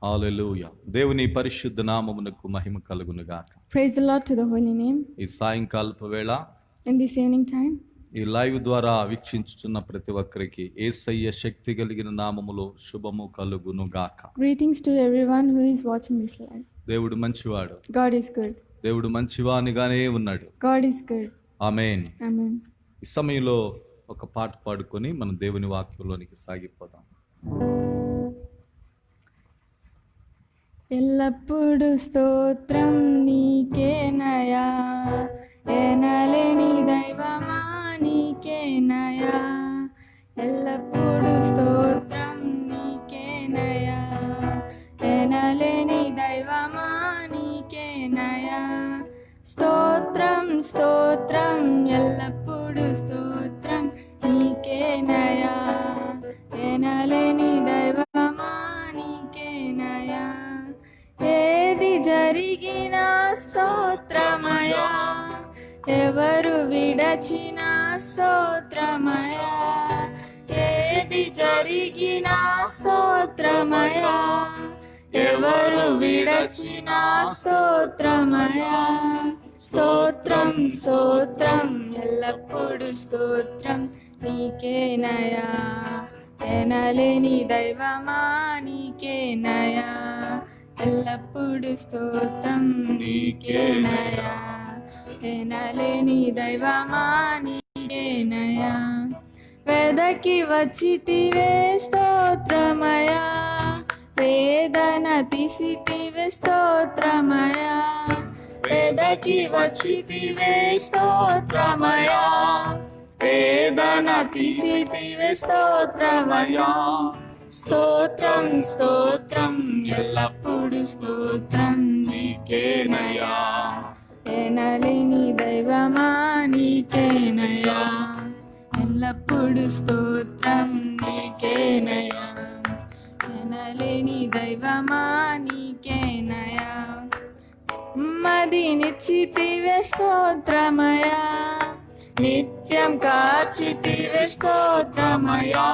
హల్లెలూయా. దేవుని పరిశుద్ధ నామమునకు మహిమ కలుగును గాక. Praise the Lord to the holy name. ఈ సాయంకాలపు వేళ In this evening time, ఈ లైవ్ ద్వారా వీక్షించుచున్న ప్రతి ఒక్కరికి యేసయ్య శక్తి కలిగిన నామములో శుభము కలుగును గాక. greetings to everyone who is watching this live. దేవుడు మంచివాడు. God is good. దేవుడు మంచివానిగానే ఉన్నాడు. God is good. Amen. Amen. ఈ సమయంలో ఒక పాట పాడుకొని మనం దేవుని వాక్యంలోనికి సాగిపోదాం. ఎల్లప్పుడు స్తోత్రం నీకేనయా, ఎనలేని దైవమా నీకేనయా. ఎల్లప్పుడు స్తోత్రం నీకేనయా, ఎనలేని దైవమా నీకేనయా. స్తోత్రం స్తోత్రం ఎల్లప్పుడు స్తోత్రం నీకేనయా, ఎనలేని దైవమా నీకేనయా. ఏది జరిగినా స్తోత్రమయా, ఎవరు విడచినా స్తోత్రమయా. ఏది జరిగినా స్తోత్రమయా, ఎవరు విడచినా స్తోత్రమయా. స్తోత్రం స్తోత్రం ఎల్లప్పుడు స్తోత్రం నీకేనయా, ఎనలేని దైవమా నీకేనయా. ఎల్లప్పుడు స్తోత్రం నీకేనయా, ఎనలేని దైవమా నీకేనయా. వెదకి వచ్చితివే స్తోత్రమయా, వేదన తీసితివే స్తోత్రమయా. వెదకి వచ్చితివే స్తోత్రమయా, వేదన తీసితివే స్తోత్రమయా. స్తోత్రం స్తోత్రం ఎల్లప్పుడు స్తోత్రం నీకేనయా, ఎనలేని దైవమా నీకేనయా. ఎల్లప్పుడు స్తోత్రం నీకేనయా, ఎనలేని దైవమా నీకేనయా. మదినిచ్చితివే స్తోత్రమయా, నిత్యం కాచితివే స్తోత్రమయా.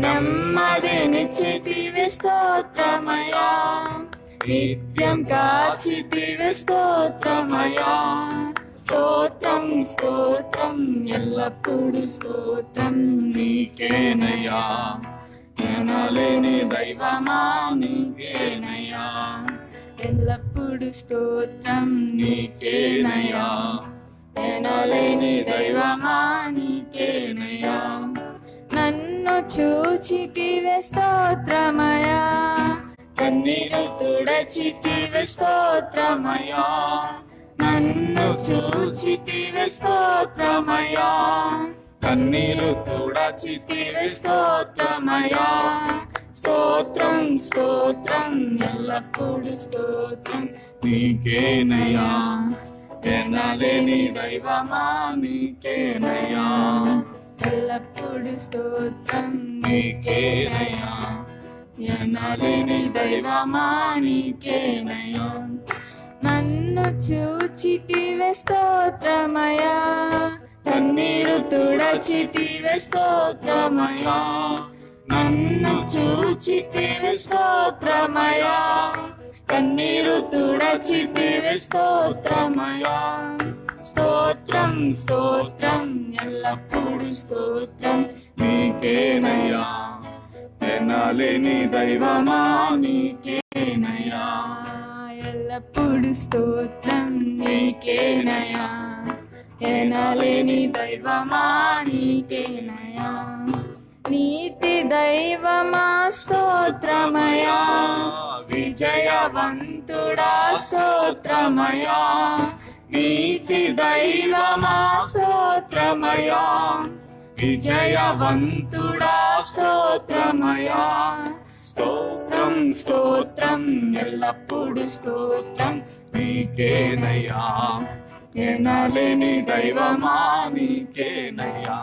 నెమ్మదినిచ్చితివే స్తోత్రమయా, నిత్యం కాచితివే స్తోత్రమయా. స్తోత్రం స్తోత్రం ఎల్లప్పుడు స్తోత్రం నీకేనయా, ఎనలేని దైవమా నీకేనయా. ఎల్లప్పుడు స్తోత్రం నీకేనయా, ఎనలేని దైవమా నీకేనయా. నన్ను చూచితివే స్తోత్రమయా, కన్నీరు తుడచితివే స్తోత్రమయా. నన్ను చూచితివే స్తోత్రమయా, కన్నీరు తుడచితివే స్తోత్రమయా. స్తోత్రం స్తోత్రం ఎల్లప్పుడు స్తోత్రం నీకేనయా, ఎనలేని దైవమా నీకేనయా. ఎల్లప్పుడు స్తోత్రం నీకేనయా, ఎనలేని దైవమా నీకేనయా. నన్ను చూచితివే స్తోత్రమయా, కన్నీరు తుడచితివే స్తోత్రమయా. నన్ను చూచితివే స్తోత్రమయా, కన్నీరు తుడచితివే స్తోత్రమయా. స్తోత్రం స్తోత్రం ఎల్లప్పుడు స్తోత్రం నీకేనయా, ఎనలేని దైవమా నీకేనయా. ఎల్లప్పుడు స్తోత్రం నీకేనయా, ఎనలేని దైవమా నీకేనయా. నీతి దైవమా స్తోత్రమయా, విజయవంతుడా స్తోత్రమయా. నీతి దైవమా స్తోత్రమయా, విజయవంతుడా స్తోత్రమయా. స్తోత్రం స్తోత్రం ఎల్లప్పుడు స్తోత్రం నీకేనయా, ఎనలేని దైవమా నీకేనయా.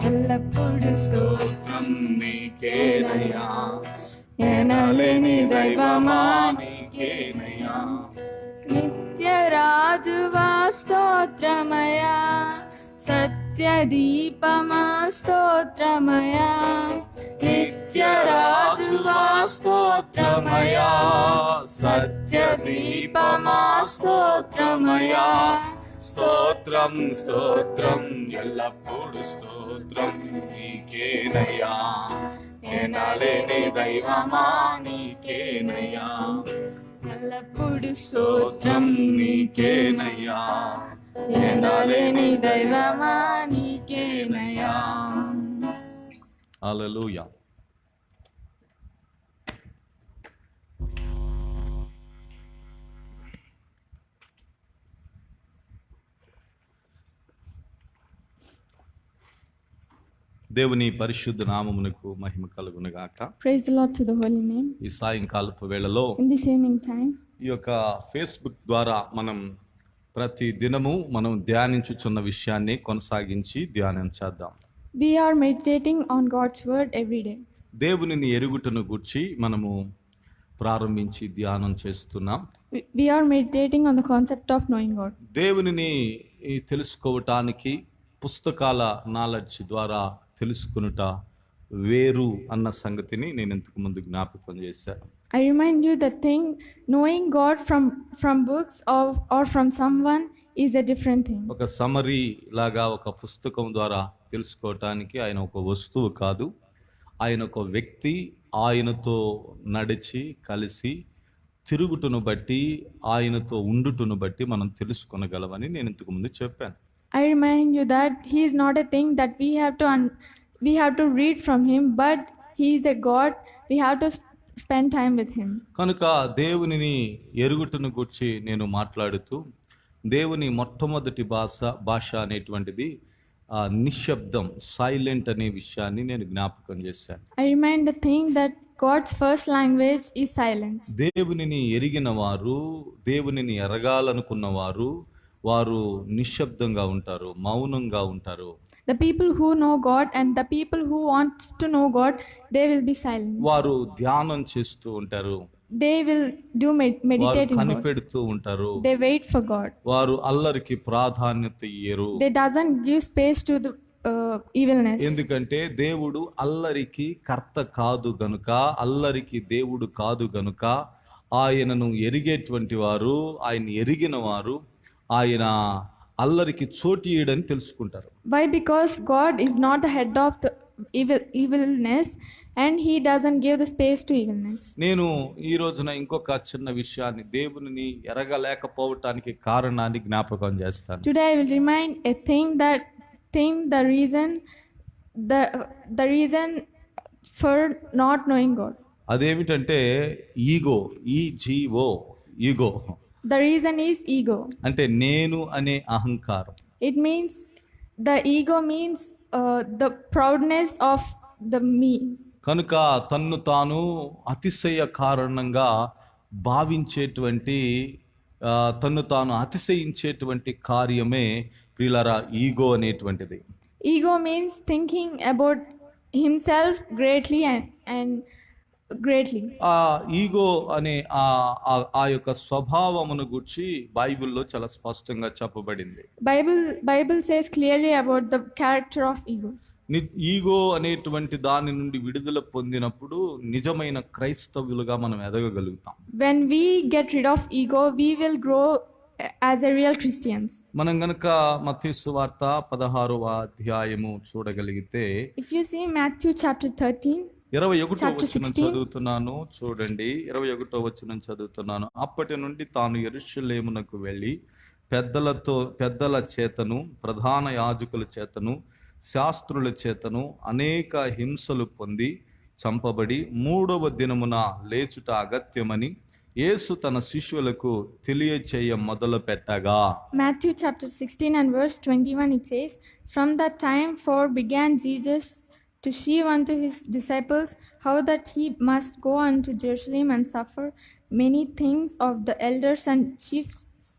ఎల్లప్పుడు స్తోత్రం నీకేనయా, ఎనలేని దైవమా నీకేనయా. నిత్యరాజువా స్తోత్రమయా, సత్యదీపమా స్తోత్రమయా. నిత్యరాజు యేసువా స్తోత్రమయా, సత్యదీపమా స్తోత్రమయా. స్తోత్రం స్తోత్రం ఎల్లప్పుడు స్తోత్రం నీకేనయ్యా, ఎనలేని దైవమా నీకేనయ్యా. ఎల్లప్పుడు స్తోత్రం నీకేనయ్యా, ఎనలేని దైవమా నీకేనయ్యా. హల్లెలూయా. దేవుని పరిశుద్ధ నామమునకు మహిమ కలుగును గాక. Praise the Lord to the holy name. ఈ సాయంకాలపు వేళలో In this evening time, ఈ యొక్క ఫేస్బుక్ ద్వారా మనం ప్రతి దినము మనం ధ్యానించుచున్న విషయాన్ని కొనసాగించి ధ్యానం చేద్దాం. we are meditating on God's word every day. దేవునిని ఎరుగుటను గూర్చి మనము ప్రారంభించి ధ్యానం చేస్తున్నాం. We are meditating on the concept of knowing God. దేవునిని తెలుసుకోవటానికి పుస్తకాల నాలెడ్జ్ ద్వారా తెలుసుకునుట వేరు అన్న సంగతిని నేను ఇంతకు ముందు జ్ఞాపకం చేశాను. I remind you that thing, knowing God from books or from someone is a different thing. ఒక సమరీ లాగా ఒక పుస్తకం ద్వారా తెలుసుకోవటానికి ఆయన ఒక వస్తువు కాదు, ఆయన ఒక వ్యక్తి. ఆయనతో నడిచి కలిసి తిరుగుటను బట్టి ఆయనతో ఉండుటను బట్టి మనం తెలుసుకొనగలమని నేను ఇంతకు ముందు చెప్పాను. I remind you that he is not a thing that we have to read from him, but he is a God. We have to spend time with him. కనుక దేవునిని ఎరుగుటను గురించి నేను మాట్లాడుతూ దేవుని మొట్టమొదటి భాష అనేటువంటిది నిశ్శబ్దం, సైలెంట్ అనే విషయాన్ని నేను జ్ఞాపకం చేశాను. I remind the thing that God's first language is silence. దేవునిని ఎరిగిన వారు, దేవునిని ఎరగాలనుకున్న వారు, వారు నిశ్శబ్దంగా ఉంటారు, మౌనంగా ఉంటారు. The people who know God and the people who want to know God, they will be silent. వారు ధ్యానం చేస్తూ ఉంటారు, They will do వారు meditating God. కనిపెడుతూ ఉంటారు, They wait for God. వారు అల్లరికి ప్రాధాన్యత ఇయ్యరు. They doesn't give space to the evilness. ఎందుకంటే దేవుడు అల్లరికి కర్త కాదు గనుక, అల్లరికి దేవుడు కాదు గనుక ఆయనను ఎరిగేటువంటి వారు, ఆయన ఎరిగిన వారు ఆయన అల్లరికి చోటీయడని తెలుసుకుంటారు. Why? Because God is not the head of the evilness and he doesn't give the space to evilness. నేను ఈ రోజున ఇంకొక చిన్న విషయాన్ని, దేవునిని ఎరగలేకపోవటానికి కారణాన్ని జ్ఞాపకం చేస్తాను. Today I will remind a thing the reason for not knowing God. అదేమిటంటే ego, ego. The reason is ego. అంటే నేను అనే అహంకారం. It means the ego means the proudness of the me. కనుక తన్ను తాను అతిశయ కారణంగా భావించేటువంటి తన్ను తాను అతిశయించేటువంటి కార్యమే ప్రియులారా ఈగో అనేటువంటిది. Ego means thinking about himself greatly and greatly. ఆ ఈగో అనే ఆ యొక్క స్వభావమును గురించి బైబిల్లో చాలా స్పష్టంగా చెప్పబడింది. Bible says clearly about the character of ego. Ego అనేటువంటి దాని నుండి విడుదల పొందినప్పుడు నిజమైన క్రైస్తవులుగా మనం ఎదగగలుగుతాం. When we get rid of ego, we will grow as a real Christians. మనం గనుక మత్తయి సువార్త 16వ అధ్యాయము చూడగలిగితే, If you see Matthew chapter 13, 21వ Chapter వచనం 16. చదువుతున్నాను చూడండి. 21వ వచనం చదువుతున్నాను. అప్పటి నుండి తాను యెరూషలేమునకు వెళ్ళి పెద్దల చేతను, ప్రధాన యాజకుల చేతను, శాస్త్రుల చేతను అనేక హింసలు పొంది చంపబడి 3వ దినమున లేచుట అగత్యమని యేసు తన శిష్యులకు తెలియచేయ మొదలు పెట్టగా. Matthew chapter 16 and verse 21, it says, From that time forth began Jesus to shew unto his disciples how that he must go unto Jerusalem and suffer many things of the elders and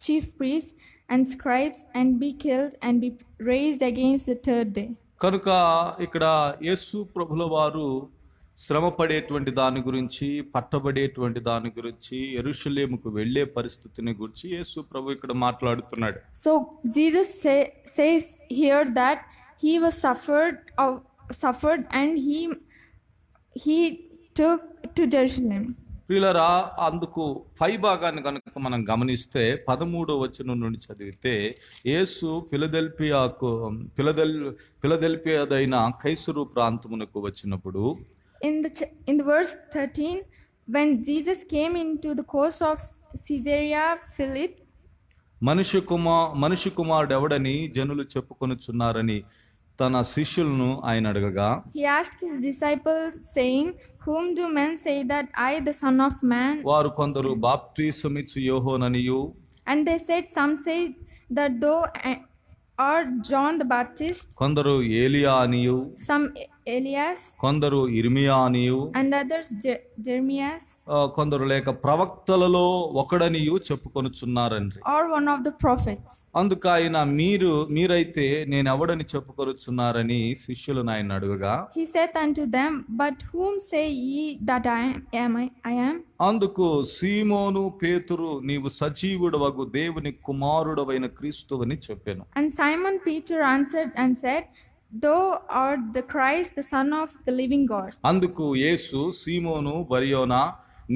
chief priests and scribes and be killed and be raised against the third day. కనుక ఇక్కడ యేసు ప్రభుల వారు శ్రమ పడేటువంటి దాని గురించి, పట్టబడేటువంటి దాని గురించి, యెరూషలేముకు వెళ్ళే పరిస్థితిని గురించి యేసు ప్రభు ఇక్కడ మాట్లాడుతున్నాడు. So Jesus says here that he was suffered and he to Jerusalem. ప్రియులారా, అందుకు పై భాగాన్ని కనుక మనం గమనిస్తే 13వ వచనం నుండి చదివితే యేసు ఫిలదెల్ఫియాదైన కైసరు ప్రాంతమునకు వచ్చినప్పుడు In the verse 13, when Jesus came into the coast of Caesarea Philippi, మనిషి కుమారుడు ఎవడని జనులు చెప్పుకొనుచున్నారని తన శిష్యులను ఆయన అడగగా, he asked his disciples, saying, whom do men say that I, the Son of Man? వారు కొందరు బాప్తిసమిచ్చు యోహోననియు, And they said, some say that thou art John the Baptist, కొందరు ఏలియా అనియు, some Elias, కొందరు ఇర్మియా అనియు, and others Jeremias, కొందరు లేక ప్రవక్తలలో ఒకడనియు చెప్పుకొనుచున్నారండి. or one of the prophets. అందుకు ఆయన మీరైతే నేను ఎవడని చెప్పుకొనుచున్నారని శిష్యులను ఆయన అడుగగా, He said unto them, but whom say ye that I am? అందుకు సీమోను పేతురు, నీవు సజీవుడవగు దేవుని కుమారుడవైన క్రీస్తువని చెప్పాను. And Simon Peter answered and said, thou art the Christ, the Son of the living God. అందుకు యేసు, సీమోను బరియోనా,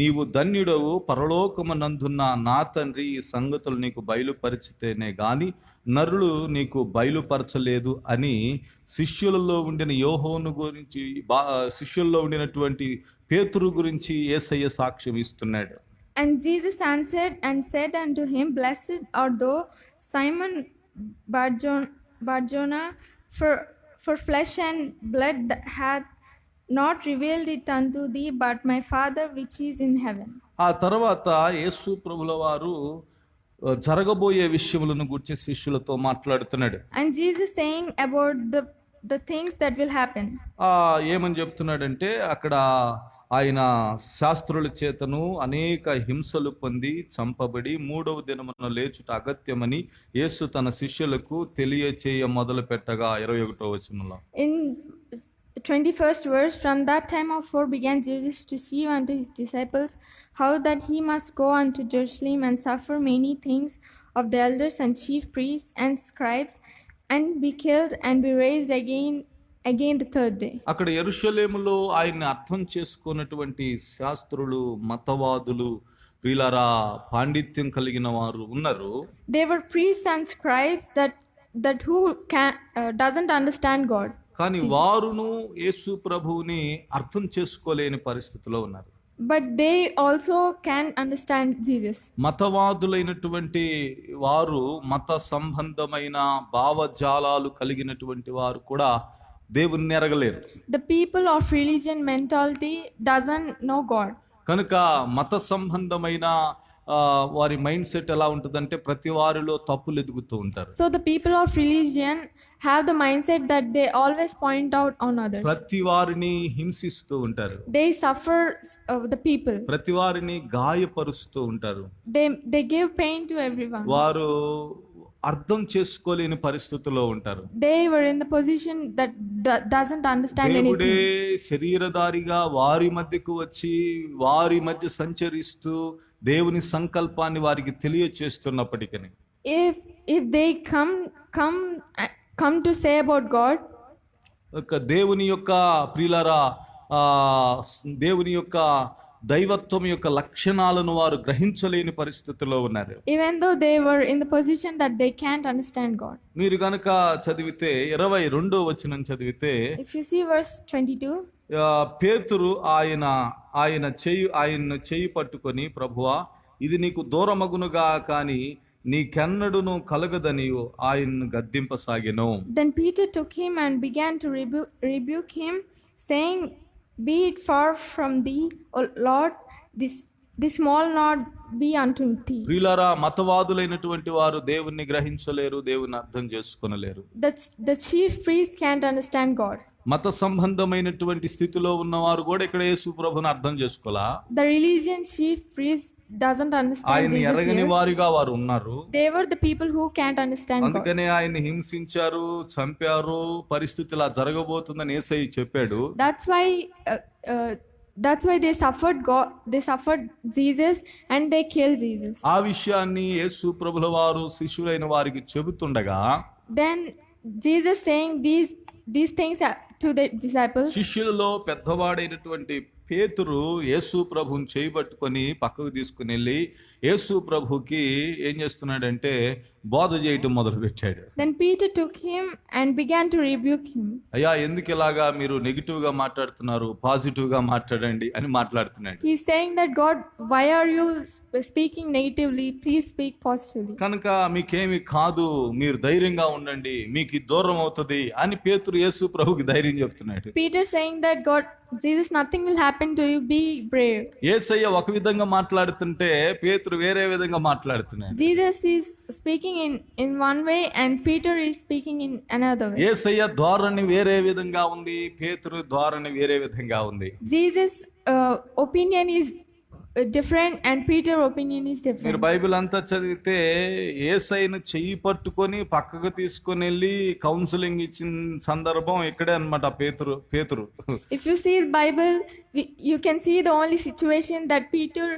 నీవు ధన్యుడవు, పరలోకమునందున్న నా తండ్రి ఈ సంగతులు నీకు బయలుపరిచితేనే గాని నరులు నీకు బయలుపరచలేదు అని శిష్యులలో ఉండిన యోహోను గురించి, శిష్యుల్లో ఉండినటువంటి పేతురు గురించి యేసయ్య సాక్ష్యం ఇస్తున్నాడు. And Jesus answered and said unto him, blessed art thou, Simon Barjona, for flesh and blood hath not revealed it unto thee, but my Father which is in heaven. ఆ తర్వాత యేసు ప్రభుల వారు జరగబోయే విషయములను గురించి శిష్యులతో మాట్లాడుతున్నాడు. And Jesus saying about the things that will happen. ఏమని చెప్తున్నాడంటే, అక్కడ ఆయన శాస్త్రుల చేతను అనేక హింసలు పొంది చంపబడి 3వ దినమున లేచుట అగత్యమని యేసు తన శిష్యులకు తెలియచేయ మొదలు పెట్టగా 21వ వచనంలో, In 21st verse, from that time forth began Jesus to shew unto his disciples how that he must go unto Jerusalem and suffer many things of the elders and chief priests and scribes, and be killed and be raised again the third day. అక్కడ యెరూషలేములో ఆయన్ని అర్థం చేసుకున్నటువంటి శాస్త్రులు, మతవాదులు, ప్రియులారా, పాండిత్యం కలిగిన వారు ఉన్నారు. They were priests and scribes that who doesn't understand God. కానీ వారును యేసు ప్రభువుని అర్థం చేసుకోలేని పరిస్థితిలో ఉన్నారు. But they also can't understand Jesus. మతవాదులైనటువంటి వారు, మత సంబంధమైన భావజాలాలు కలిగినటువంటి వారు కూడా దేవుణ్ణి ఎరగలేరు. The people of religion mentality doesn't know God. కనుక మత సంబంధమైన వారి మైండ్ సెట్ ఎలా ఉంటుందంటే ప్రతి వారిలో తప్పులు ఎదుగుతూ ఉంటారు. So the people of religion have the mindset that they always point out on others. ప్రతి వారిని హింసిస్తూ ఉంటారు. They suffer the people. ప్రతి వారిని గాయపరుస్తూ ఉంటారు. They give pain to everyone. వారు అర్థం చేసుకోలేని పరిస్థితుల్లో ఉంటారు. They were in the position that doesn't understand దేవుడే anything. శరీరధారిగా వారి మధ్యకు వచ్చి వారి మధ్య సంచరిస్తూ దేవుని సంకల్పాన్ని వారికి తెలియచేస్తున్నప్పటికీ, if they come to say about God, దేవుని యొక్క ప్రియులారా, దేవుని యొక్క దైవత్వం యొక్క లక్షణాలను వారు గ్రహించలేని పరిస్థితిలో ఉన్నారు. even though they were in the position that they can't understand God. మీరు గనక చదివితే 22వ వచనం చదివితే, If you see verse 22, పేతురు ఆయన చేయి పట్టుకొని, ప్రభువా, ఇది నీకు దూరమగునుగా కానీ నీకెన్నడును కలగదని ఆయన్ను గద్దింపసాగెను. Then Peter took him and began to rebuke him, saying, be it far from thee, O Lord, this small not be unto thee. ప్రియులారా, మతవాదులైనటువంటి వారు దేవుణ్ణి గ్రహించలేరు, దేవుని అర్థం చేసుకోనలేరు. The chief priest can't understand God. మత సంబంధమైనటువంటి స్థితిలో ఉన్నవారు కూడా ఇక్కడ యేసు ప్రభువుని అర్థం చేసుకోలా. The religion chief priest doesn't understand ఆయన్ని Jesus ఎరగని here. వారిగా వారు ఉన్నారు. They were the people who can't understand God. అందుకనే ఆయన్ని హింసించారు, చంపారు, పరిస్థితి ఇలా జరగబోతుందని యేసయ్య చెప్పాడు. That's why they suffered Jesus and they killed Jesus. ఆ విషయాన్ని యేసు ప్రభుల వారు శిష్యులైన వారికి చెబుతుండగా, Then Jesus saying these things to the disciples. శిష్యులలో పెద్దవాడైనటువంటి పేతురు యేసు ప్రభుని చేయబట్టుకొని పక్కకు తీసుకుని వెళ్ళి యేసు ప్రభుకి ఏం చేస్తున్నాడంటే బోధ చేయటం మొదలు పెట్టాడు. Then Peter took him and began to rebuke him. అయ్యా ఎందుకు ఇలాగా మీరు నెగిటివ్ గా మాట్లాడుతున్నారు, పాజిటివ్ గా మాట్లాడండి అని మాట్లాడుతున్నాడు. He's saying that, God, why are you speaking negatively? Please speak positively. కనుక మీకేమి కాదు, మీరు ధైర్యంగా ఉండండి, మీకు దూరం అవుతుంది అని పేతురు యేసు ప్రభుకి ధైర్యం చెప్తున్నాడు. Peter saying that, God, Jesus, nothing will happen to you, be brave. యేసయ్య ఒక విధంగా మాట్లాడుతుంటే పేతురు వేరే విధంగా మాట్లాడుతున్నాడు. Jesus is speaking in one way and Peter is speaking in another way. యేసయ్య ధోరణి వేరే విధంగా ఉంది, పేతురు ధోరణి వేరే విధంగా ఉంది. Jesus opinion is different and Peter opinion is మీరు different. బైబిల్ అంతా చదివితే యేసయ్యను చెయ్యి పట్టుకొని పక్కకు తీసుకొని వెళ్ళి కౌన్సిలింగ్ ఇచ్చిన సందర్భం ఇక్కడే అన్నమాట. పేతురు If you see the Bible, you can see the only situation that Peter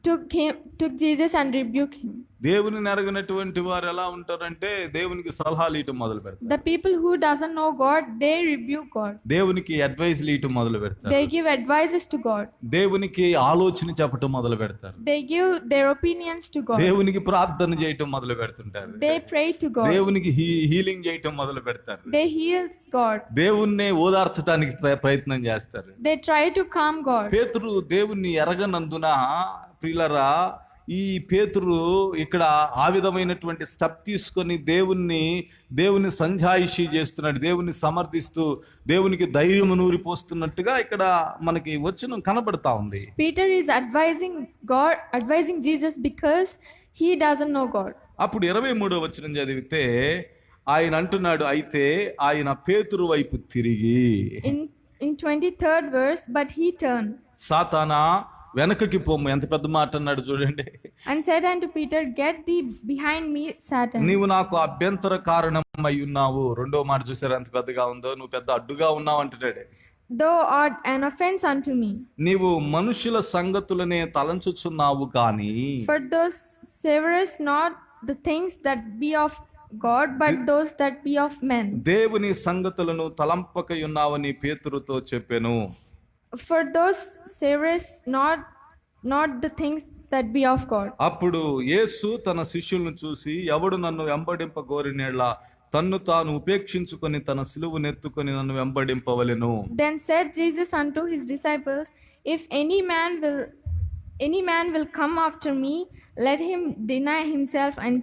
took Jesus and rebuked him. దేవుని నెరగనటువంటి వారు ఎలా ఉంటారంటే దేవునికి సలహాలు ఇవ్వటం మొదలు పెడతారు. The people who doesn't know God, they rebuke God. దేవునికి అడ్వైస్ ఇవ్వటం మొదలు పెడతారు. They give advices to God. దేవునికి ఆలోచన చెప్పటం మొదలు పెడతారు. They give their opinions to God. దేవునికి ప్రార్థన చేయటం మొదలు పెడుతుంటారు. They pray to God. దేవునికి హీలింగ్ చేయటం మొదలు పెడతారు. They heals God. దేవుణ్ణి ఓదార్చడానికి ప్రయత్నం చేస్తారు. They try to calm God. పేతురు దేవుణ్ణి ఎరగనందున ప్రియులరా, ఈ పేతురు ఇక్కడ ఆ విధమైనటువంటి స్టెప్ తీసుకొని దేవుని సంజాయిషీ చేస్తున్నాడు, దేవుని సమర్థిస్తూ దేవునికి ధైర్యం నూరిపోస్తున్నట్టుగా ఇక్కడ మనకి వచనం కనబడతా ఉంది. Peter is advising Jesus because he doesn't know God. అప్పుడు 23వ వచనం చదివితే ఆయన అంటున్నాడు, అయితే ఆయన పేతురు వైపు తిరిగి In 23rd verse, but he turned సాతానా వెనకకి పోము. ఎంత పెద్ద మాట అన్నాడు చూడండి. and said unto Peter, Get thee behind me, Satan. నీవు నాకు అభ్యంతర కారణం అయి ఉన్నావు. రెండో మాట చూసారు ఎంత పెద్దగా ఉందో, నువ్వు పెద్ద అడ్డుగా ఉన్నావు అంటున్నాడు. Thou art an offense unto me. నీవు మనుషుల సంగతులనే తలంచుచున్నావు కానీ For those savourest not the things that be of God, but those that be of men. దేవుని సంగతులను తలంపక ఉన్నావని పేతురుతో చెప్పెను. For those savourest not the things that be of God. అప్పుడు యేసు తన శిష్యులను చూసి, ఎవడు నన్ను వెంబడింప గోరినేళ్ల తన్ను తాను ఉపేక్షించుకొని తన సిలువనెత్తుకొని నన్ను వెంబడింపవలెను. Then said Jesus unto his disciples, If any man will come after me, let him deny himself and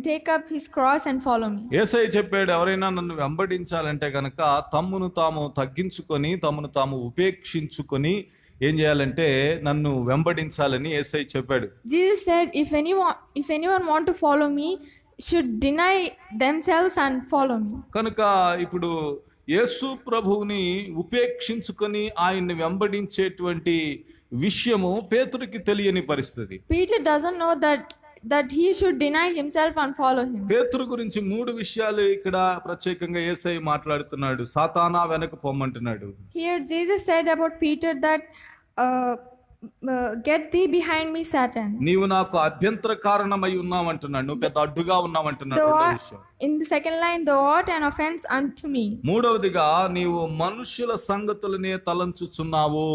take up his cross and follow me. యేసయ్య చెప్పాడు, ఎవరైనా నన్ను వెంబడించాలంటే గనక తమ్మును తాము తగ్గించుకొని తమను తాము ఉపేక్షించుకొని ఏం చేయాలంటే నన్ను వెంబడించాలని యేసయ్య చెప్పాడు. Jesus said, if anyone want to follow me, should deny themselves and follow me. కనుక ఇప్పుడు యేసు ప్రభువుని ఉపేక్షించుకొని ఆయన్ని వెంబడించేటువంటి విషయము పేతురుకి తెలియని పరిస్థితి. Peter doesn't know that he should deny himself and follow him. పేతురు గురించి 3 విషయాలు ఇక్కడ ప్రత్యేకంగా యేసయ్య మాట్లాడుతున్నాడు. సాతానా వెనక పొమ్మంటున్నాడు. Here Jesus said about Peter that get thee behind me, Satan. నీవు నాకు అభ్యంతర కారణమై ఉన్నావంటున్నాడు. నువ్వు పెద్ద అడ్డుగా ఉన్నావంటున్నాడు. In the second line, thou art an offense unto me. మూడవదిగా నీవు మనుషుల సంగతులనే తలంచుచున్నావు.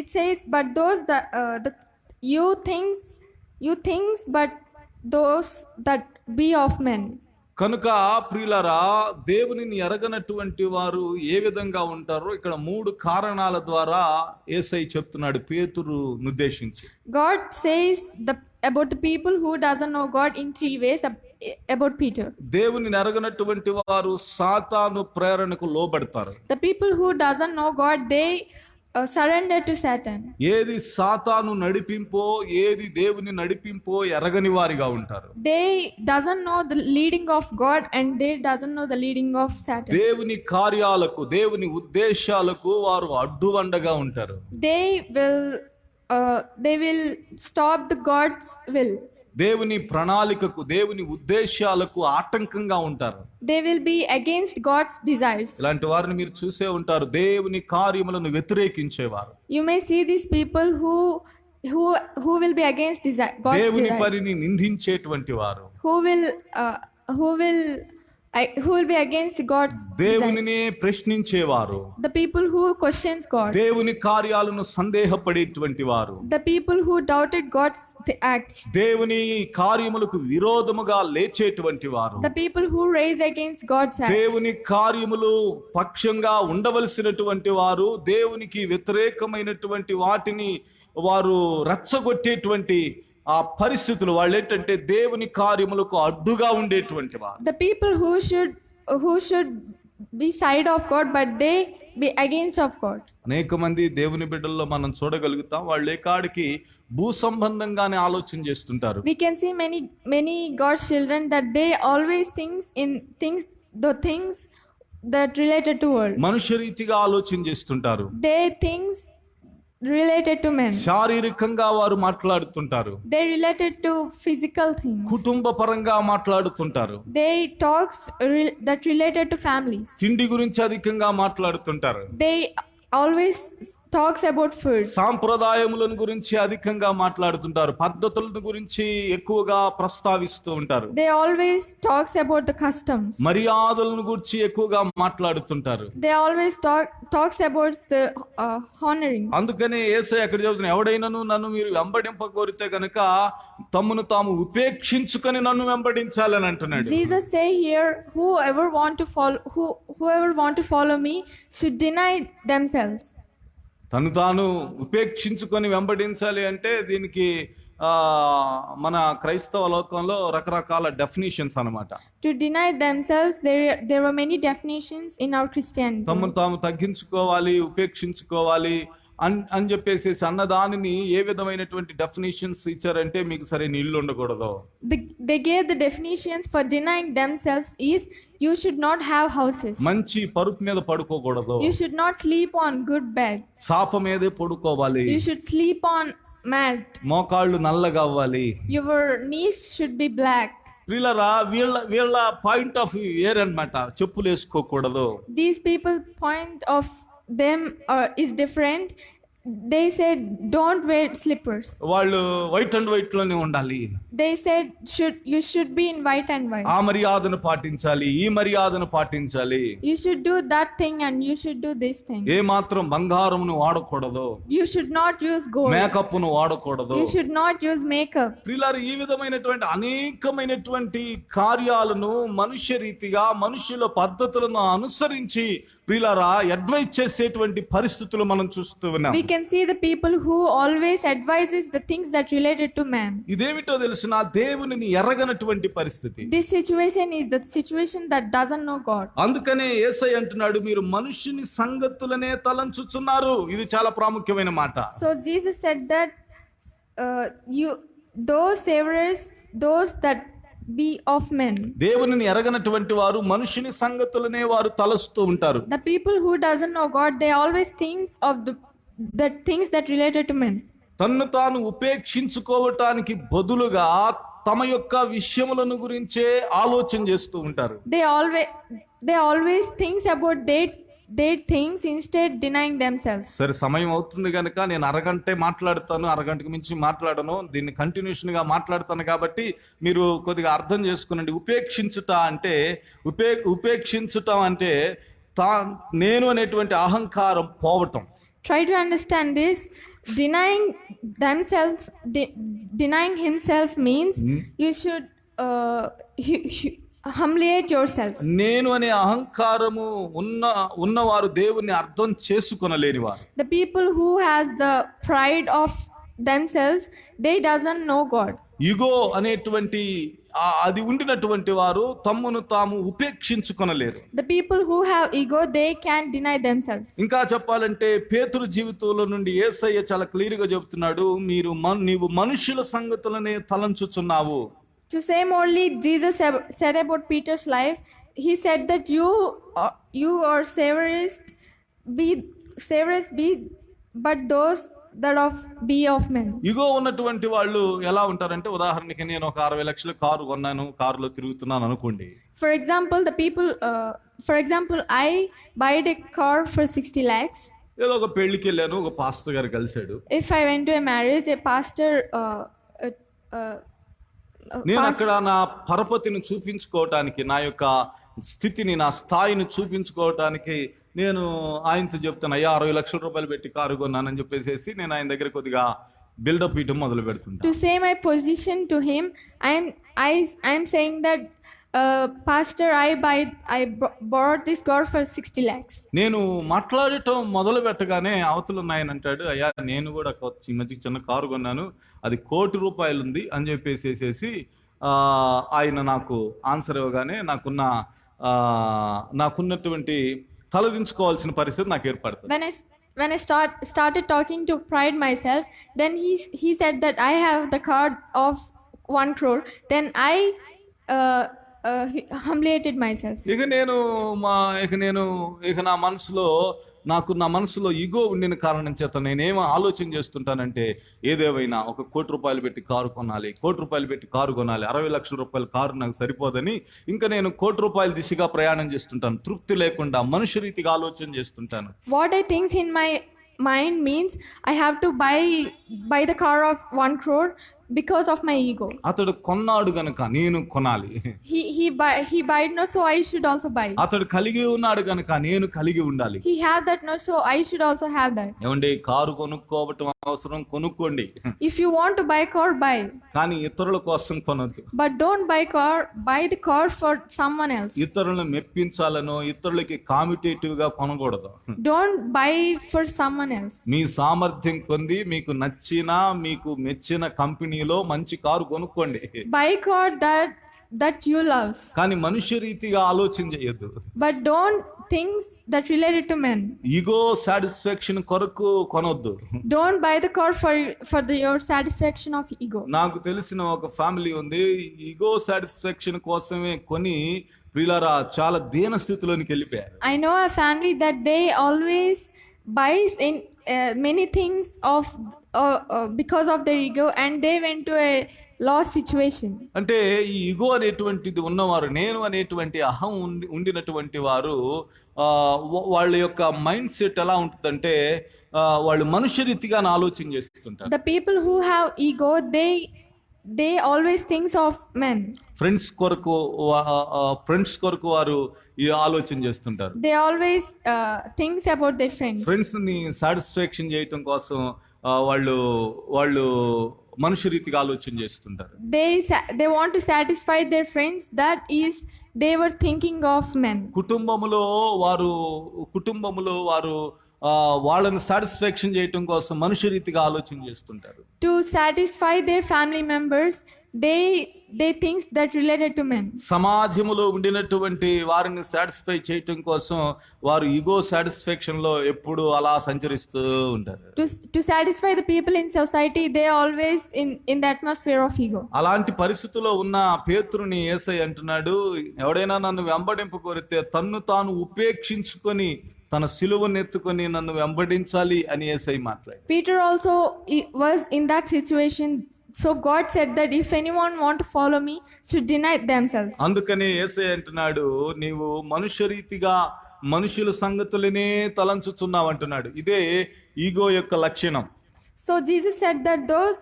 It says, but those that you things but those that be of men. కనుక ప్రియులారా, దేవునిని ఎరగనటువంటి వారు ఏ విధంగా ఉంటారో ఇక్కడ 3 కారణాల ద్వారా యేసయ్య చెప్తున్నాడు పేతురు ఉద్దేశించి. God says about the people who doesn't know God in 3 ways about Peter. దేవునిని ఎరగనటువంటి వారు సాతాను ప్రేరణకు లోబడతారు. The people who doesn't know God, they surrender to Satan. ఏది సాతాను నడిపింపో, ఏది దేవుని నడిపింపో ఎరగని వారిగా ఉంటారు. They doesn't know the leading of God and they doesn't know the leading of Satan. దేవుని కార్యాలకు, దేవుని ఉద్దేశాలకు వారు అడ్డువండగా ఉంటారు. They will stop the God's will. దేవుని ప్రణాళికకు, దేవుని ఉద్దేశాలకు ఆటంకంగా ఉంటారు. They will be against God's desires. ఇలాంటి వారిని మీరు చూసే ఉంటారు, దేవుని కార్యములను వ్యతిరేకించేవారు. You may see these people who will be against God's దేవుని desires. పనిని నిందించేటువంటి వారు. Who will who will be against God's desires? దేవునినే ప్రశ్నించేవారు, The people who questions God, దేవుని కార్యాలను సందేహపడేటువంటి వారు, the people who doubted God's acts, దేవుని కార్యములకు విరోధముగా లేచేటువంటి వారు, the people who raise against God's acts, దేవుని కార్యములు పక్షంగా ఉండవలసినటువంటి వారు దేవునికి వ్యతిరేకమైనటువంటి వాటిని వారు రెచ్చగొట్టేటువంటి ఆ పరిస్థితులు, వాళ్ళు ఏంటంటే దేవుని కార్యములకు అడ్డుగా ఉండేటువంటి వారు. the people who should be side of God but they be against of God. అనేక మంది దేవుని బిడ్డల్లో మనం చూడగలుగుతాం, వాళ్ళు ఏ కాడికి భూ సంబంధంగానే ఆలోచన చేస్తుంటారు. We can see many God's children that they always things that related to world. మనుష్య రీతిగా ఆలోచన చేస్తుంటారు, They things related to men. శారీరకంగా వారు మాట్లాడుతుంటారు, They related to physical things. కుటుంబ పరంగా మాట్లాడుతుంటారు, They talks that related to families. తిండి గురించి అధికంగా మాట్లాడుతుంటారు, They always talks about food. సాంప్రదాయములను గురించి అధికంగా మాట్లాడుతుంటారు, పద్ధతులను గురించి ఎక్కువగా ప్రస్తావిస్తూ ఉంటారు, They always talks about the customs. మర్యాదలను గురించి ఎక్కువగా మాట్లాడుతుంటారు. They always talks about the honoring. అందుకనే యేసయ్య అక్కడ చెబుతున్నా, ఎవడైనాను నన్ను మీరు వెంబడింప కోరితే గనుక తమ్మును తాము ఉపేక్షించుకొని నన్ను వెంబడించాలని అంటున్నాడు. Jesus say here, whoever want to follow me should deny themselves. తను తాను ఉపేక్షించుకొని వెంబడించాలి అంటే దీనికి మన క్రైస్తవ లోకంలో రకరకాల డెఫినిషన్స్ అన్నమాట. To deny themselves, there were many definitions in our Christianity. తమను తాము తగ్గించుకోవాలి, ఉపేక్షించుకోవాలి అని చెప్పేసి అన్నదానిని ఏ విధమైనటువంటి డెఫినేషన్స్ ఇచ్చారంటే, మీకు సరైన ఇల్లు ఉండకూడదు. They gave the definitions for denying themselves is you should not have houses. మంచి పరుపు మీద పడుకోకూడదు. You should not sleep on good bed. చాప మీదే పడుకోవాలి. You should sleep on mat. మోకాళ్ళు నల్లగా అవ్వాలి. Your knees should be black. వీళ్ళ పాయింట్ ఆఫ్ వ్యూ అన్నమాట, చెప్పులు వేసుకోకూడదు. These people point of them is different. They said don't wear slippers. వాళ్ళు వైట్ అండ్ వైట్ లోనే ఉండాలి. They said you should be in white and white. ఆ మర్యాదను పాటించాలి, ఈ మర్యాదను పాటించాలి. You should do that thing and you should do this thing. ఏ మాత్రం బంగారమును వాడకూడదు. You should not use gold. Makeup ను వాడకూడదు. You should not use makeup. ప్రియులారా, ఈ విధమైనటువంటి అనేకమైనటువంటి కార్యాలను మనుష్య రీతిగా మనుష్యుల పద్ధతులను అనుసరించి ప్రియులారా అడ్వైజ్ చేసేటువంటి పరిస్థితులు మనం చూస్తూ ఉన్నాం. We can see the people who always advises the things that related to man. ఇదేమిటో తెలిసిన దేవునిని ఎరగనటువంటి పరిస్థితి. This situation is the situation that doesn't know God. అందుకనే యేసయ్య అంటున్నాడు, మీరు మనుష్యుని సంగతులనే తలంచుచున్నారు. ఇది చాలా ప్రాముఖ్యమైన మాట. So Jesus said that those savors, those that be of men. దేవునిని ఎరగనటువంటి వారు మనుషుని సంగతులనే వారు తలస్తూ ఉంటారు. The people who doesn't know God, they always thinks of the things that related to men. తన్ను తాను ఉపేక్షించుకోవటానికి బదులుగా తమ యొక్క విషయములను గురించే ఆలోచన చేస్తూ ఉంటారు. They always thinks about their things instead denying themselves. సరే, సమయం అవుతుంది కనుక నేను అరగంటే మాట్లాడతాను, అరగంటకు మించి మాట్లాడను, దీన్ని కంటిన్యూషన్ గా మాట్లాడతాను. కాబట్టి మీరు కొద్దిగా అర్థం చేసుకునండి. ఉపేక్షించుట అంటే నేను అనేటువంటి అహంకారం పోవటం. Try to understand this. Denying themselves, denying himself means you should humiliate yourself. నేను అనే అహంకారము ఉన్నవారు దేవుణ్ణి అర్థం చేసుకొనలేనివారు. The people who has the pride of themselves, they doesn't know God. ఇగో అనేటువంటి అది ఉండినటువంటి వారు తమ్మును తాము ఉపేక్షించుకొనలేరు. The people who have ego, they can deny themselves. ఇంకా చెప్పాలంటే పేతురు జీవితంలో నుండి యేసయ్య చాలా క్లియర్ గా చెబుతున్నాడు, నీవు మనుషుల సంగతులనే తలంచుచున్నావు. To say morely, Jesus said about Peter's life, he said that you are savors be but those that be of men. ఇగో ఉన్నటువంటి వాళ్ళు ఎలా ఉంటారంటే, ఉదాహరణకి నేను ఒక 60 లక్షల కారు కొన్నాను, కారులో తిరుగుతున్నాను అనుకోండి. For example, I bought a car for 60 lakhs. ఏదో ఒక పెళ్లికి వెళ్ళాను, ఒక పాస్టర్ గారు కలిశాడు. If I went to a marriage, a pastor నేను అక్కడ నా పరపతిని చూపించుకోవటానికి, నా యొక్క స్థితిని, నా స్థాయిని చూపించుకోవటానికి నేను ఆయనతో చెప్తాను, అయ్యా 60 లక్షల రూపాయలు పెట్టి కారు కొన్నానని చెప్పేసి నేను ఆయన దగ్గర కొద్దిగా బిల్డప్ ఇవ్వడం మొదలు పెడుతుంటా. To say my position to him, I'm saying that Pastor, I bought this car for 60 lakhs. నేను మాట్లాడటం మొదలు పెట్టగానే అవతల ఆయన అంటాడు, అయ్యా నేను కూడా ఈ మధ్య చిన్న కారు కొన్నాను, అది ₹1 కోటి ఉంది అని చెప్పేసి ఆయన నాకు ఆన్సర్ ఇవ్వగానే నాకున్నటువంటి తలదించుకోవాల్సిన పరిస్థితి నాకు ఏర్పడుతుంది. When I started talking to pride myself, then he said that I have the card of 1 crore. Then I humiliated myself. నా మనసులో ఈగో ఉండిన కారణం చేత నేనేమో ఆలోచన చేస్తుంటానంటే, ఏదేమైనా ₹1 కోటి పెట్టి కారు కొనాలి, ₹1 కోటి పెట్టి కారు కొనాలి, 60 లక్షల రూపాయల కారు నాకు సరిపోదని ఇంకా నేను ₹1 కోటి దిశగా ప్రయాణం చేస్తుంటాను. తృప్తి లేకుండా మనుష్య రీతిగా ఆలోచన చేస్తుంటాను. What I think in my mind means I have to buy the car of 1 crore because of my ego. అతడు కొన్నాడు గనుక నేను కొనాలి. He bought no, so I should also buy. అతడు కలిగి ఉన్నాడు గనుక నేను కలిగి ఉండాలి. He have that no, so I should also have that. ఏమండి, కారు కొనుక్కోవటం అవసరం, కొనుక్కోండి. If you want to buy car, buy. కానీ ఇతరుల కోసం కొనొద్దు. But don't buy the car for someone else. ఇతరులను మెప్పించాలనో ఇతరులకి కాంపిటేటివ్ గా కొనకూడదు. Don't buy for someone else. మీ సామర్థ్యం పొంది మీకు నచ్చిన, మీకు మెచ్చిన కంపెనీలో మంచి కారు కొనుక్కోండి. Buy car that you love. కానీ మనుష్య రీతిగా ఆలోచన చేయొద్దు. But don't things that related to men. Ego satisfaction కొరకు కొనొద్దు. Don't buy the car for your satisfaction of ego. నాకు తెలిసిన ఒక ఫ్యామిలీ ఉంది, ఈగో సాటిస్ఫాక్షన్ కోసమే కొని ప్రియులారా చాలా దీన స్థితిలోనికి వెళ్ళిపోయారు. I know a family that they always buys in many things of because of their ego, and they went to a lost situation. అంటే ఈ ఈగో అనేటువంటిది ఉన్నవారు, నేను అనేటువంటి అహం ఉండినటువంటి వారు, వాళ్ళ యొక్క మైండ్ సెట్ ఎలా ఉంటుందంటే వాళ్ళు మనుష్య రీతిగా ఆలోచన చేస్తుంటారు. The people who have ego, they always thinks of men. Friends కొరకు వారు ఈ ఆలోచన చేస్తుంటారు. They always thinks about their friends. Friends ని సాటిస్ఫాక్షన్ చేయటం కోసం వాళ్ళు మనుష్య రీతిగా ఆలోచన చేస్తుంటారు. They want to satisfy their friends, that is they were thinking of men. కుటుంబములో వారు వాళ్ళని సాటిస్ఫాక్షన్ చేయటం కోసం మనుష్య రీతిగా ఆలోచన చేస్తుంటారు. To satisfy their family members, they things that related to men. సమాజములో ఉండినటువంటి వారిని సాటిస్ఫై చేయటం కోసం వారు ఈగో సాటిస్ఫాక్షన్ లో ఎప్పుడు అలా సంచరిస్తూ ఉంటారు. To satisfy the people in society, they always in the atmosphere of ego. అలాంటి పరిస్థితిలో ఉన్న పేతురుని యేసయ్య అంటున్నాడు, ఎవడైనా నన్ను వెంబడింప కోరితే తన్ను తాను ఉపేక్షించుకొని తన సిలువను ఎత్తుకొని నన్ను వెంబడించాలి అని యేసయ్య మాట్లాడాడు. Peter also was in that situation. So God said that if anyone want to follow me, should deny themselves. అందుకనే యేసయ్య అంటున్నాడు, నీవు మనుష్య రీతిగా మనుషుల సంగతులనే తలంచుచున్నావు అంటున్నాడు. ఇదే ఈగో యొక్క లక్షణం. So Jesus said that those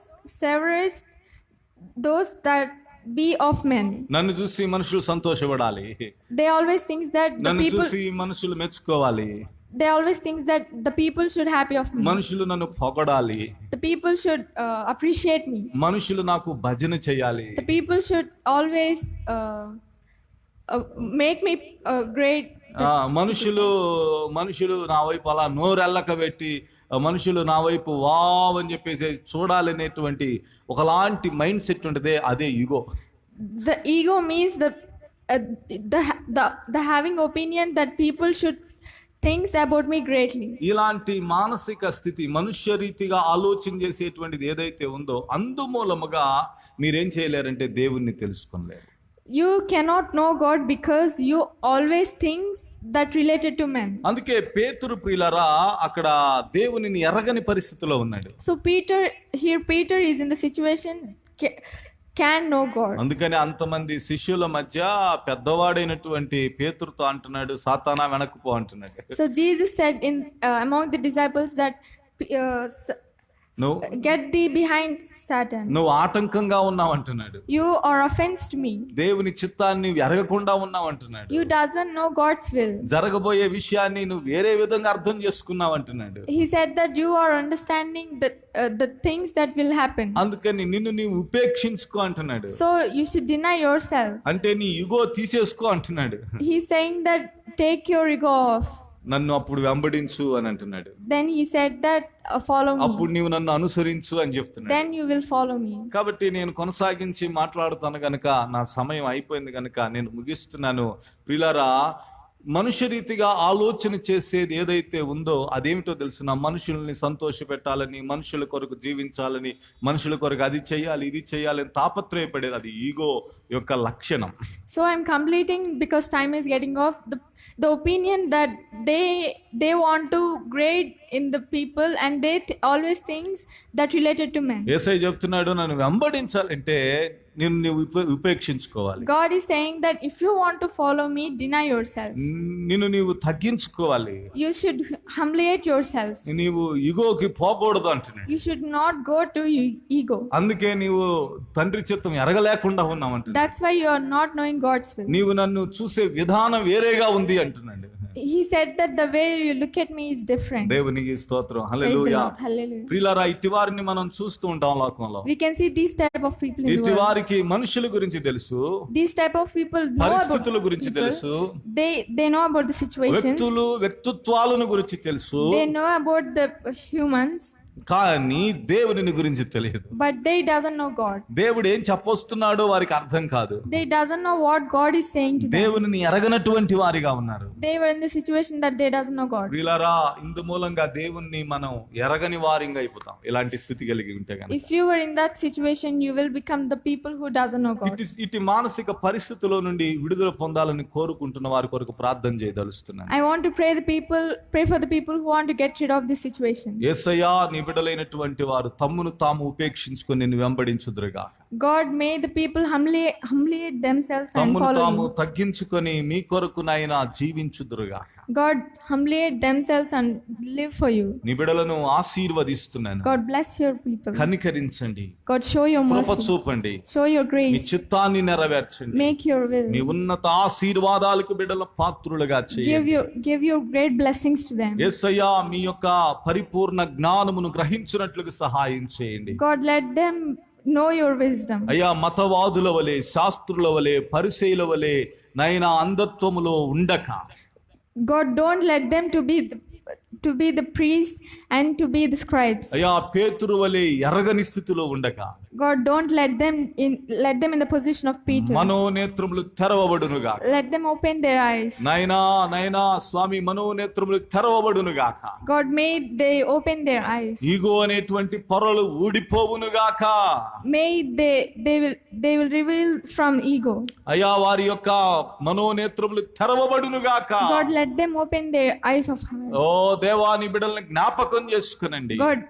that be of men. నన్ను చూసి మనుషులు సంతోషపడాలి. They always think that the నన్ను people చూసి మనుషులు మెచ్చుకోవాలి. They always think that the people should happy of me. మనుషులు నన్ను పొగడాలి. The people should appreciate me. మనుషులు నాకు భజన చేయాలి. The people should always make me great. మనుషులు నా వైపు అలా నోరెల్లక పెట్టి మనుషులు నా వైపు వావ్ అని చెప్పేసి చూడాలనేటువంటి ఒకలాంటి మైండ్ సెట్ ఉంటుంది, అదే ego. The ego means the having opinion that people should thinks about me greatly. ఇలాంటి మానసిక స్థితి, మనుష్య రీతిగా ఆలోచన చేసేటువంటిది ఏదైతే ఉందో అందుమూలముగా మీరేం చేయలేరంటే దేవుణ్ణి తెలుసుకోలేరు. You cannot know God because you always thinks that related to men. అందుకే పేతురు ప్రియులారా అక్కడ దేవునిని ఎరగని పరిస్థితిలో ఉన్నాడు. So Peter is in the situation can know God. అందుకని అంతమంది శిష్యుల మధ్య పెద్దవాడైనటువంటి పేతురుతో అంటున్నాడు, సాతానా వెనక్కు పో అంటున్నాడు. So Jesus said in among the disciples that Get thee behind Satan. నువ్వు ఆటంకంగా ఉన్నావు అంటున్నాడు. You are offense to me. దేవుని చిత్తాన్ని నువ్వు ఎరగకుండా ఉన్నావు అంటున్నాడు. You doesn't know God's will. జరగబోయే విషయాన్ని నువ్వు వేరే విధంగా అర్థం చేసుకున్నావు అంటున్నాడు. He said that you are understanding the things that will happen. అందుకని నిన్ను నీవు ఉపేక్షించుకో అంటున్నాడు. So you should deny yourself. అంటే నీ ఇగో తీసేసుకో అంటున్నాడు. He's saying that take your ego off. నన్ను అప్పుడు వెంబడించు అని అంటున్నాడు. Then he said that follow me. అప్పుడు నీవు నన్ను అనుసరించు అని చెప్తున్నాడు. Then you will follow me. కాబట్టి నేను కొనసాగించి మాట్లాడుతాను గనక నా సమయం అయిపోయింది గనక నేను ముగిస్తున్నాను. ప్రియులారా, మనుష్య రీతిగా ఆలోచన చేసేది ఏదైతే ఉందో అదేమిటో తెలుసిన, మనుషుల్ని సంతోష పెట్టాలని, మనుషుల కొరకు జీవించాలని, మనుషుల కొరకు అది చేయాలి ఇది చేయాలని తాపత్రయపడేది అది ఈగో యొక్క లక్షణం. So I'm completing because time is getting off. The opinion that they want to grade in the people and they always things that related to men. యేసయ్య చెప్తున్నాడు, నన్ను వెంబడించాలంటే నిన్ను ఉపేక్షించుకోవాలి. God is saying that if you want to follow me, deny yourself. నిన్ను నీవు తగ్గించుకోవాలి. You should humiliate yourself. నీవు ఈగోకి పోకూడదు అంటున్నాడు. You should not go to ego. అందుకే నీవు తండ్రి చిత్తం ఎరగలేకుండా ఉన్నావు అంటున్నాడు. That's why you are not knowing God's will. నీవు నన్ను చూసే విధానం వేరేగా ఉంది అంటున్నాడు. He said that the way you look at me is different. దేవునికి స్తోత్రం. Praise the hallelujah. Lord. Hallelujah. ప్రియులారా, ఇట్టి వారిని మనం చూస్తూ ఉంటాం లోకంలో. We can see these type of people in the ఇట్టి world. వారికి మనుషుల గురించి తెలుసు, These type of people know about పరిస్థితుల గురించి people. తెలుసు, They know about the situations. వ్యక్తిత్వాలను గురించి తెలుసు, They know about the humans, కానీ దేవుని గురించి తెలియదు. but they doesn't know God. దేవుడు ఏం చెప్పొస్తున్నాడో వారికి అర్థం కాదు. They doesn't know what God is saying to them. దేవుని ఎరగనటువంటి వారిగా ఉన్నారు. They were in the situation that they doesn't know God. ప్రియులారా, ఇందు మూలంగా దేవుణ్ణి మనం ఎరగని వారిగా అయిపోతాం ఇలాంటి స్థితి కలిగి ఉంటే గనుక. If you were in that situation, you will become the people who doesn't know God. ఇటు మానసిక పరిస్థితుల్లో నుండి విడుదల పొందాలని కోరుకుంటున్న వారి కొరకు ప్రార్థన చేయదలుస్తున్నాను. I want to pray for the people who want to get rid of this situation. యేసయ్యా, నీ బిడ్డలైనటువంటి వారు తమ్మును తాము ఉపేక్షించుకొని నిన్ను వెంబడించుదురుగా. God, may the people humiliate themselves and తమ్మును follow తాము you. తగ్గించుకొని మీ కొరకునైనా జీవించుదురుగా. God, humiliate themselves and live for you. నీ బిడ్డలను ఆశీర్వదిస్తున్నాను. God, bless your people. కనికరించండి, God, show your Krupa mercy. చూపండి, Show your మీ grace. చిత్తాన్ని నెరవేర్చండి. Make your will. మీ ఉన్నత ఆశీర్వాదాలకు బిడ్డల పాత్రులుగా చేయండి. Give your great blessings to them. యేసయ్యా, మీ యొక్క పరిపూర్ణ జ్ఞానమును గ్రహించున్నట్లుగా సహాయం చేయండి. God, let them know your wisdom. అయ్యా, మతవాదుల వలె, శాస్త్రుల వలె, పరిసయ్యుల వలె నైనా అంధత్వములో ఉండక, God, don't let them to be the priests and to be the scribes. అయ్యా, పేతురు వలె ఎరగని స్థితిలో ఉండక, God, don't let them in the position of Peter. మనోనేత్రములు తెరవబడునుగా. Let them open their eyes. నైనా స్వామి, మనోనేత్రములు తెరవబడునుగాక. God, may they open their eyes. Ego అనేటువంటి పొరలు ఊడిపోవునుగాక. May they will reveal from ego. అయ్యా, వారి యొక్క మనోనేత్రములు తెరవబడునుగాక. God, let them open their eyes of heart. ఓ దేవా, నీ బిడ్డల్ని జ్ఞాపకం చేసుకునండి. God,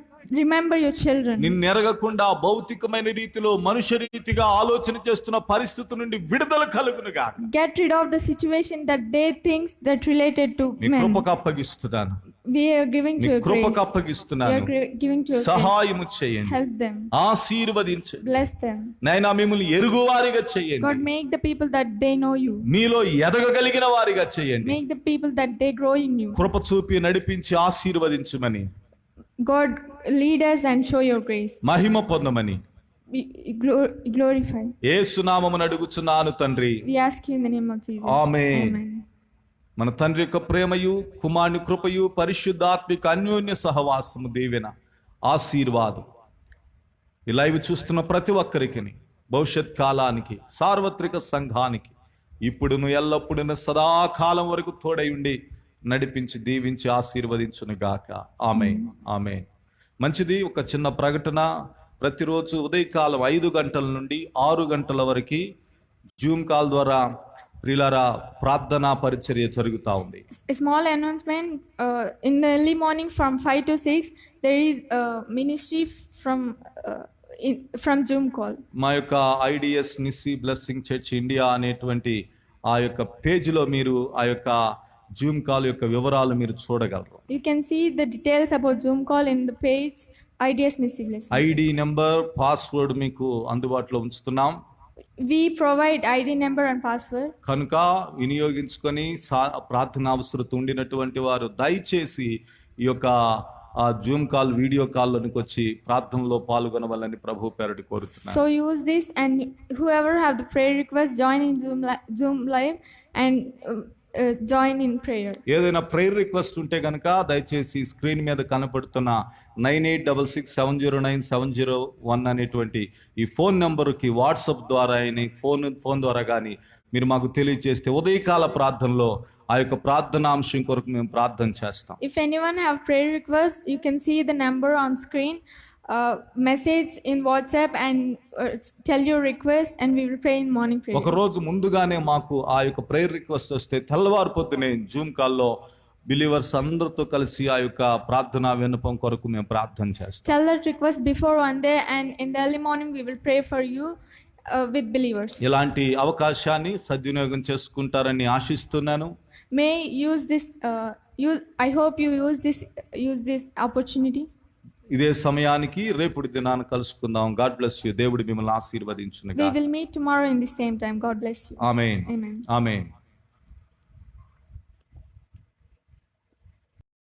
remember your children. నిన్ను ఎరగకుండా భౌతికమైన రీతిలో మనుష్య రీతిగా ఆలోచన చేస్తున్న పరిస్థితి నుండి విడుదల కలుగునుగా. Get rid of the situation that they think that related to నీ men. కృపకు అప్పగిస్తున్నాను. We are giving to నీ your grace. కృపకు We అప్పగిస్తున్నాను. are giving to your grace. సహాయము చేయండి, Help them. ఆశీర్వదించండి. Bless them. నైనా మిమ్మల్ని ఎరుగువారిగా చేయండి. God, make the people that they know you. మీలో ఎదగగలిగిన వారిగా చేయండి. Make the people that they grow in you. కృప చూపి నడిపించి ఆశీర్వదించమని, God, lead us and show your grace. మహిమ పొందమని Glorify. యేసు నామమున అడుగుచున్నాను తండ్రి. We ask you in the name of Jesus. Amen. Amen. మన తండ్రి యొక్క ప్రేమయు, కుమారుని కృపయు, పరిశుద్ధాత్మిక అన్యోన్య సహవాసము, దీవెన, ఆశీర్వాదం ఈ లైవ్ చూస్తున్న ప్రతి ఒక్కరికి, భవిష్యత్ కాలానికి, సార్వత్రిక సంఘానికి ఇప్పుడును ఎల్లప్పుడును సదాకాలం వరకు తోడై ఉండి నడిపించి దీవించి ఆశీర్వదించును గాక. ఆమేన్. ఆమేన్. మంచిది. ఒక చిన్న ప్రకటన. ప్రతిరోజు ఉదయకాలం 5 గంటల నుండి 6 గంటల వరకు జూమ్ కాల్ ద్వారా ప్రియులారా ప్రార్థనా పరిచర్య జరుగుతూ ఉంది. A small announcement. In the early morning from 5 to 6, there is a ministry from Zoom call. మా యొక్క IDS Nissy blessing church India అనేటువంటి ఆ యొక్క పేజీలో మీరు ఆ యొక్క జూమ్ కాల్ యొక్క వివరాలు మీరు చూడగలరు. You can see the details about Zoom call in the page IDS Missing Blessings. ID number, password మీకు అందుబాటులో ఉంచుతున్నాం We provide ID number and password. కనుక వినియోగించుకొని ప్రార్థన అవసరత ఉండినటువంటి వారు దయచేసి ఈ యొక్క జూమ్ కాల్, వీడియో కాల్లోనికి వచ్చి ప్రార్థనలో పాల్గొనవాలని ప్రభు పేరటి కోరుతున్నాను. So use this, and whoever have the prayer request, join in Zoom live and join in prayer. ఏదైనా ప్రేయర్ రిక్వెస్ట్ ఉంటే కనుక దయచేసి స్క్రీన్ మీద కనపడుతున్న 9866709701 అనేటువంటి ఈ ఫోన్ నెంబర్కి వాట్సాప్ ద్వారా ఫోన్ ద్వారా కానీ మీరు మాకు తెలియజేస్తే ఉదయకాల ప్రార్థనలో ఆ యొక్క ప్రార్థనాంశం కొరకు మేము ప్రార్థన చేస్తాం. If anyone have prayer requests, you can see the number on screen. Message in WhatsApp and tell your request, and we will pray in morning prayer. ఒక రోజు ముందుగానే మాకు ఆ యొక్క ప్రేయర్ రిక్వెస్ట్ వస్తే తెల్లవారు పొద్దునే జూమ్ కాల్లో బిలీవర్స్ అందరితో కలిసి ఆ యొక్క ప్రార్థనా విన్నపం కొరకు మేము ప్రార్థన చేస్తాం. Tell that request before one day, and in the early morning we will pray for you with believers. ఇలాంటి అవకాశాన్ని సద్వినియోగం చేసుకుంటారని ఆశిస్తున్నాను. May use this. I hope you use this opportunity. ఇదే సమయానికి రేపుడి దినాన్ని కలుసుకుందాం. God bless you. దేవుడు మిమ్మల్ని ఆశీర్వదించును గాక. We will meet tomorrow in the same time. God bless you. Amen. Amen. Amen.